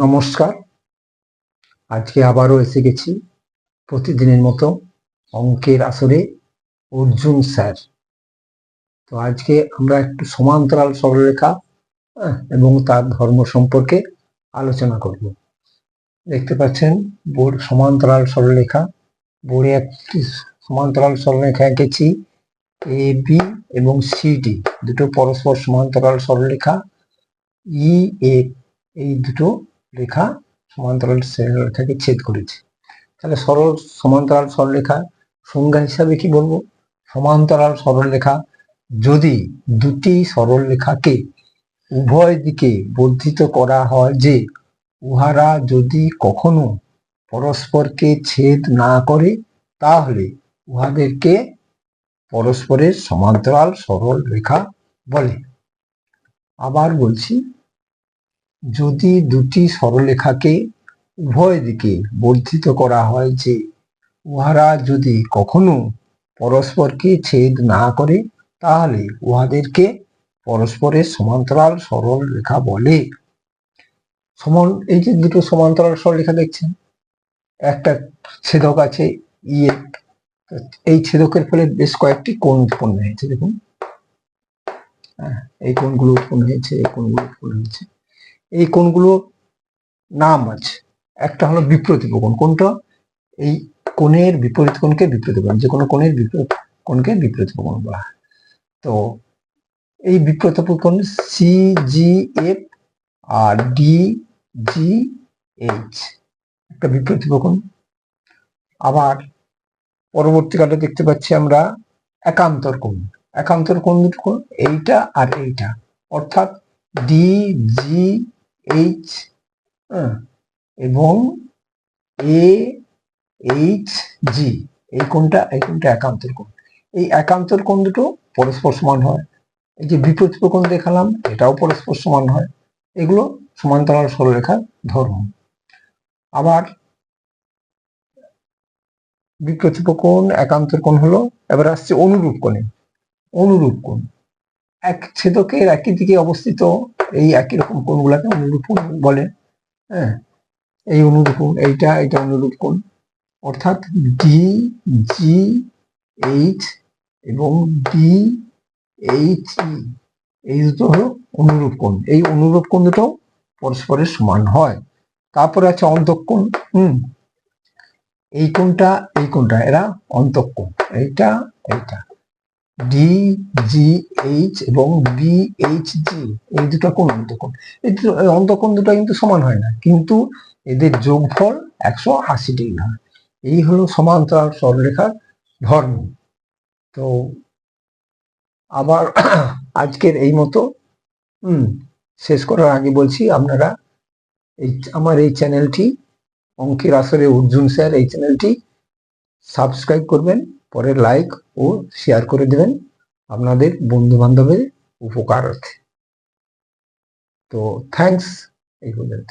নমস্কার, আজকে আবারও এসে গেছি প্রতিদিনের মতো অঙ্কের আসরে অর্জুন স্যার। তো আজকে আমরা একটু সমান্তরাল সরলরেখা এবং তার ধর্ম সম্পর্কে আলোচনা করব। দেখতে পাচ্ছেন বোর্ড সমান্তরাল সরলরেখা, বোর্ডে একটি সমান্তরাল সরলরেখা এঁকেছি। এ বি এবং সিডি দুটো পরস্পর সমান্তরাল সরলরেখা। ই এ এই দুটো রেখা সমান্তরাল সরলরেখাকে ছেদ করেছে। তাহলে সমান্তরাল সরলরেখা সংজ্ঞা হিসাবে কি বলবো? সমান্তরাল সরলরেখা যদি দুটি সরলরেখাকে উভয় দিকে বর্ধিত করা হয় যে উহারা যদি কখনো পরস্পরকে ছেদ না করে, তাহলে উহাদেরকে পরস্পরের সমান্তরাল সরল রেখা বলে। আবার বলছি, যদি দুটি সরলরেখাকে উভয় দিকে বর্ধিত করা হয় যে উহারা যদি কখনো পরস্পরকে ছেদ না করে, তাহলে উহাদেরকে পরস্পরের সমান্তরাল সরল রেখা বলে। এই যে দুটো সমান্তরাল সরলরেখা দেখছেন, একটা ছেদক আছে ইয়ে, এই ছেদকের ফলে বেশ কয়েকটি কোণ উৎপন্ন হয়েছে। দেখুন, এই কোণগুলো উৎপন্ন হয়েছে, এই কোণগুলো উৎপন্ন হয়েছে। এই কোণগুলো নাম আছে, একটা হলো বিপ্রতীপ কোণ। কোনটা? এই কোণের বিপরীত কোণকে বিপ্রতীপ কোণ, যে কোনো কোণের বিপরীত কোণকে বিপ্রতীপ কোণ বলা হয়। তো এই বিপ্রতীপ কোণ সি জি F R D G H একটা বিপ্রতীপ কোণ। আবার পরবর্তীকালে দেখতে পাচ্ছি আমরা একান্তর কোণ। একান্তর কোণ দুটো কোণ, এইটা আর এইটা, অর্থাৎ ডি জি এইচ এবং এ এইচ জি, এই কোণটা একান্তর কোণ। এই একান্তর কোণ দুটো পরস্পর সমান হয়। এই যে বিপ্রতীপ কোণ দেখালাম, এটাও পরস্পর সমান হয়। এগুলো সমান্তরাল সরলরেখার ধর্ম। আবার বিপ্রতীপ কোণ, একান্তর কোণ হলো। এবার আসছে অনুরূপ কোণে। অনুরূপ কোণ এক ছেদকের একই দিকে অবস্থিত এই একই রকম কোণগুলোকে অনুরূপ কোণ বলে। এই অনুরূপ কোণ, এটা অনুরূপ কোণ, অর্থাৎ ডি জি এইচ এবং ডি এইচ ই, এই দুটো হলো অনুরূপ কোণ। এই অনুরূপ কোণ দুটো পরস্পরের সমান হয়। তারপরে আছে অন্তঃকোণ। এই কোণটা এরা অন্তঃকোণ। এইটা ডি জি এইচ এবং বি এইচ জি, এই দুটো কোণ অন্তঃকোণ। এই অন্তঃকোণ দুটো কিন্তু সমান হয় না, কিন্তু এদের যোগফল 180 ডিগ্রি হয়। এই হলো সমান্তরাল সরলরেখার ধর্ম। তো আবার আজকের এই মতো শেষ করার আগে বলছি, আপনারা আমার এই চ্যানেলটি অঙ্কের আসরে অর্জুন স্যার, এই চ্যানেলটি সাবস্ক্রাইব করবেন, পরে লাইক ও শেয়ার করে দেবেন আপনাদের বন্ধু বান্ধবের উপকারার্থে। তো থ্যাংকস এই পর্যন্ত।